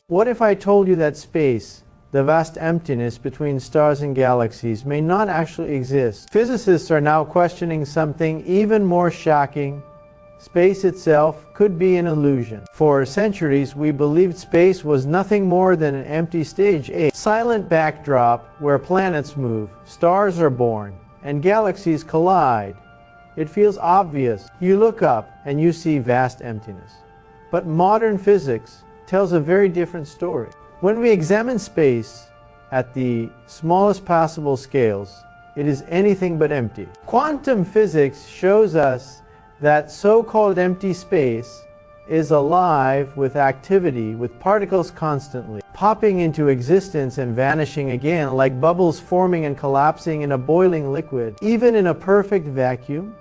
What if I told you that space, the vast emptiness between stars and galaxies, may not actually exist? Physicists are now questioning something even more shocking. Space itself could be an illusion. For centuries, we believed space was nothing more than an empty stage, a silent backdrop where planets move, stars are born, and galaxies collide. It feels obvious. You look up and you see vast emptiness. But modern physics tells a very different story. When we examine space at the smallest possible scales, it is anything but empty. Quantum physics shows us that so-called empty space is alive with activity, with particles constantly popping into existence and vanishing again, like bubbles forming and collapsing in a boiling liquid. Even in a perfect vacuum,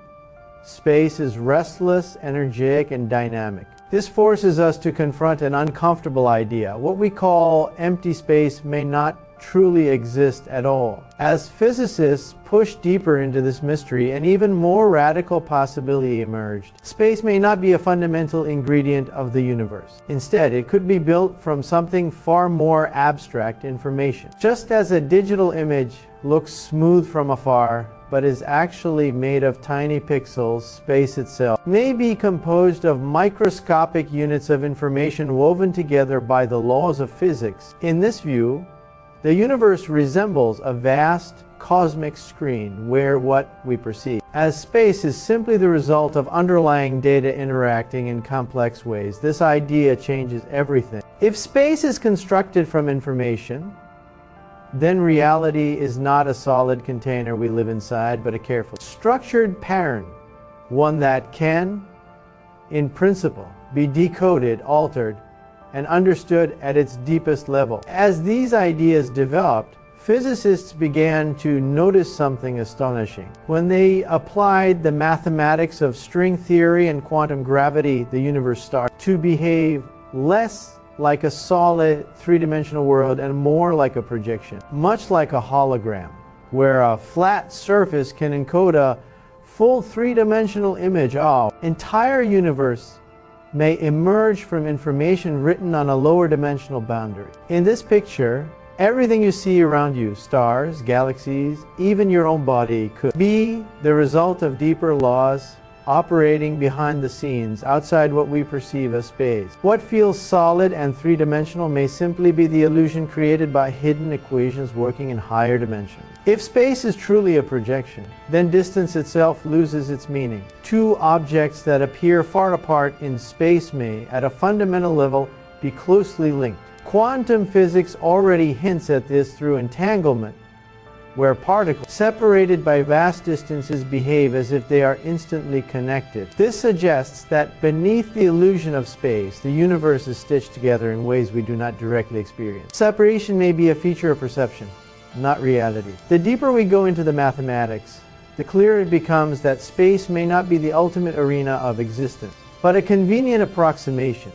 space is restless, energetic, and dynamic. This forces us to confront an uncomfortable idea. What we call empty space may not truly exist at all. As physicists push deeper into this mystery, an even more radical possibility emerged. Space may not be a fundamental ingredient of the universe. Instead, it could be built from something far more abstract: information. Just as a digital image looks smooth from afar, but is actually made of tiny pixels, space itself may be composed of microscopic units of information woven together by the laws of physics. In this view, the universe resembles a vast cosmic screen where what we perceive as space is simply the result of underlying data interacting in complex ways. This idea changes everything. If space is constructed from information, then reality is not a solid container we live inside, but a careful, structured pattern, one that can, in principle, be decoded, altered, and understood at its deepest level. As these ideas developed, physicists began to notice something astonishing. When they applied the mathematics of string theory and quantum gravity, the universe started to behave less like a solid three-dimensional world and more like a projection, much like a hologram, where a flat surface can encode a full three-dimensional image. Our entire universe may emerge from information written on a lower dimensional boundary. In this picture, everything you see around you, stars, galaxies, even your own body, could be the result of deeper laws operating behind the scenes, outside what we perceive as space. What feels solid and three-dimensional may simply be the illusion created by hidden equations working in higher dimensions. If space is truly a projection, then distance itself loses its meaning. Two objects that appear far apart in space may, at a fundamental level, be closely linked. Quantum physics already hints at this through entanglement, where particles separated by vast distances behave as if they are instantly connected. This suggests that beneath the illusion of space, the universe is stitched together in ways we do not directly experience. Separation may be a feature of perception, not reality. The deeper we go into the mathematics, the clearer it becomes that space may not be the ultimate arena of existence, but a convenient approximation,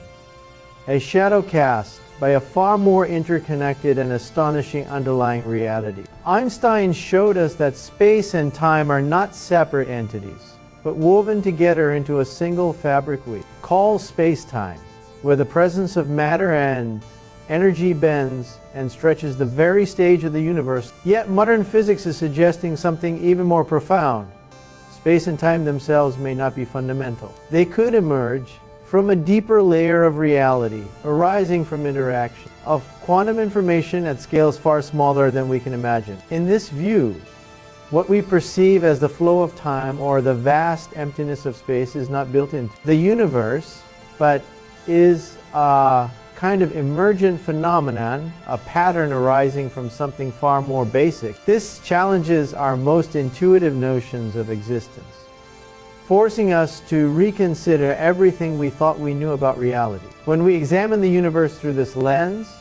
a shadow cast by a far more interconnected and astonishing underlying reality. Einstein showed us that space and time are not separate entities, but woven together into a single fabric we call spacetime, where the presence of matter and energy bends and stretches the very stage of the universe. Yet modern physics is suggesting something even more profound. Space and time themselves may not be fundamental. They could emerge from a deeper layer of reality, arising from interaction of quantum information at scales far smaller than we can imagine. In this view, what we perceive as the flow of time or the vast emptiness of space is not built into the universe, but is a kind of emergent phenomenon, a pattern arising from something far more basic. This challenges our most intuitive notions of existence, forcing us to reconsider everything we thought we knew about reality. When we examine the universe through this lens,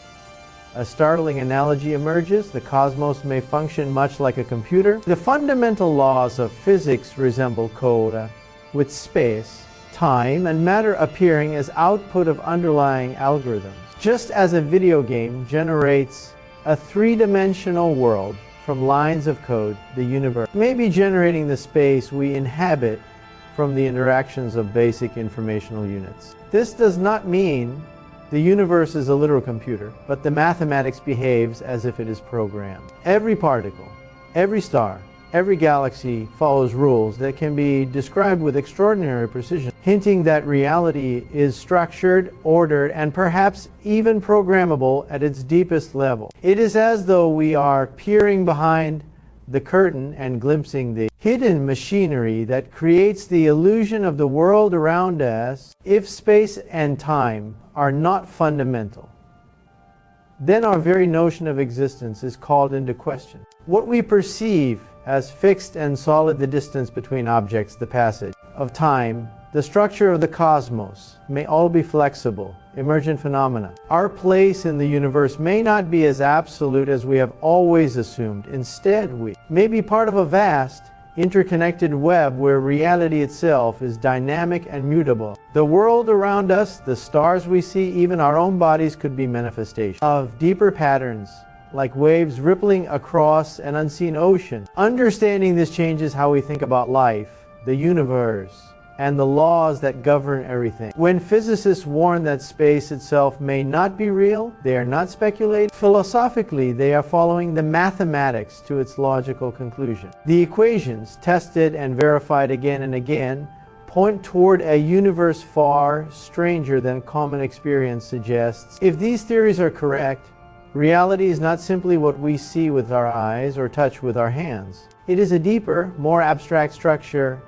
a startling analogy emerges. The cosmos may function much like a computer. The fundamental laws of physics resemble code, with space, time, and matter appearing as output of underlying algorithms. Just as a video game generates a three-dimensional world from lines of code, the universe may be generating the space we inhabit from the interactions of basic informational units. This does not mean The universe is a literal computer, but the mathematics behaves as if it is programmed. Every particle, every star, every galaxy follows rules that can be described with extraordinary precision, hinting that reality is structured, ordered, and perhaps even programmable at its deepest level. It is as though we are peering behind the curtain and glimpsing the hidden machinery that creates the illusion of the world around us. If space and time are not fundamental, then our very notion of existence is called into question. What we perceive as fixed and solid, the distance between objects, the passage of time, the structure of the cosmos, may all be flexible, emergent phenomena. Our place in the universe may not be as absolute as we have always assumed. Instead, we may be part of a vast, interconnected web where reality itself is dynamic and mutable. The world around us, the stars we see, even our own bodies could be manifestations of deeper patterns, like waves rippling across an unseen ocean. Understanding this changes how we think about life, the universe, and the laws that govern everything. When physicists warn that space itself may not be real, they are not speculating. Philosophically, they are following the mathematics to its logical conclusion. The equations, tested and verified again and again, point toward a universe far stranger than common experience suggests. If these theories are correct, reality is not simply what we see with our eyes or touch with our hands. It is a deeper, more abstract structure,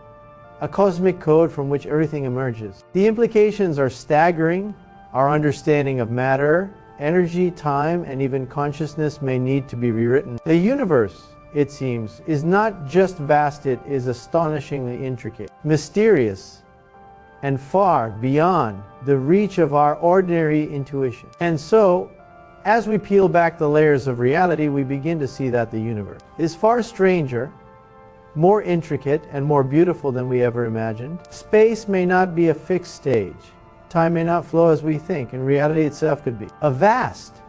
a cosmic code from which everything emerges. The implications are staggering. Our understanding of matter, energy, time, and even consciousness may need to be rewritten. The universe, it seems, is not just vast, it is astonishingly intricate, mysterious, and far beyond the reach of our ordinary intuition. And so, as we peel back the layers of reality, we begin to see that the universe is far stranger, more intricate, and more beautiful than we ever imagined. Space may not be a fixed stage. Time may not flow as we think, and reality itself could be a vast,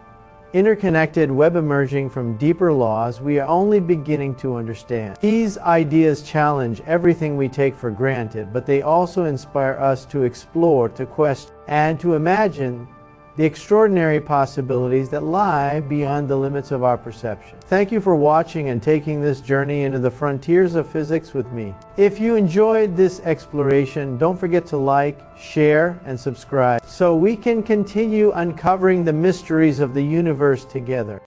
interconnected web emerging from deeper laws we are only beginning to understand. These ideas challenge everything we take for granted, but they also inspire us to explore, to question, and to imagine the extraordinary possibilities that lie beyond the limits of our perception. Thank you for watching and taking this journey into the frontiers of physics with me. If you enjoyed this exploration, don't forget to like, share, and subscribe so we can continue uncovering the mysteries of the universe together.